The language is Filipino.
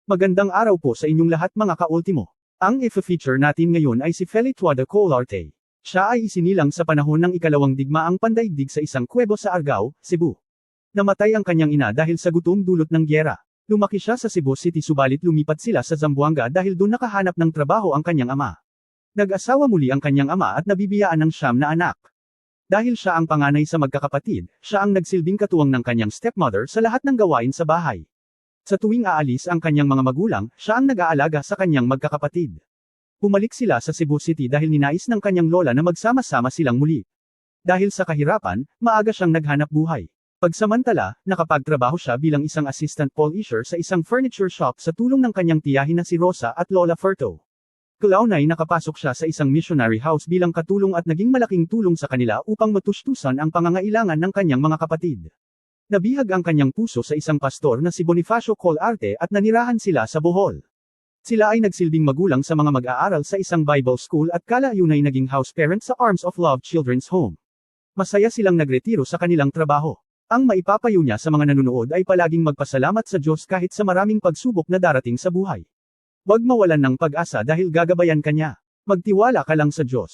Magandang araw po sa inyong lahat mga ka-ultimo. Ang i-feature natin ngayon ay si Felituada Colarte. Siya ay isinilang sa panahon ng ikalawang digmaang pandaigdig sa isang kuwebo sa Argao, Cebu. Namatay ang kanyang ina dahil sa gutom dulot ng gyera. Lumaki siya sa Cebu City subalit lumipat sila sa Zamboanga dahil doon nakahanap ng trabaho ang kanyang ama. Nag-asawa muli ang kanyang ama at nabibiyaan ng 9 na anak. Dahil siya ang panganay sa magkakapatid, siya ang nagsilbing katuwang ng kanyang stepmother sa lahat ng gawain sa bahay. Sa tuwing aalis ang kanyang mga magulang, siya ang nag-aalaga sa kanyang magkakapatid. Bumalik sila sa Cebu City dahil ninais ng kanyang lola na magsama-sama silang muli. Dahil sa kahirapan, maaga siyang naghanap buhay. Pagsamantala, nakapagtrabaho siya bilang isang assistant polisher sa isang furniture shop sa tulong ng kanyang tiyahin na si Rosa at Lola Ferto. Kalaunay nakapasok siya sa isang missionary house bilang katulong at naging malaking tulong sa kanila upang matustusan ang pangangailangan ng kanyang mga kapatid. Nabihag ang kanyang puso sa isang pastor na si Bonifacio Colarte at nanirahan sila sa Bohol. Sila ay nagsilbing magulang sa mga mag-aaral sa isang Bible school at kalayuan ay naging house parent sa Arms of Love Children's Home. Masaya silang nagretiro sa kanilang trabaho. Ang maipapayo niya sa mga nanonood ay palaging magpasalamat sa Diyos kahit sa maraming pagsubok na darating sa buhay. Huwag mawalan ng pag-asa dahil gagabayan ka niya. Magtiwala ka lang sa Diyos.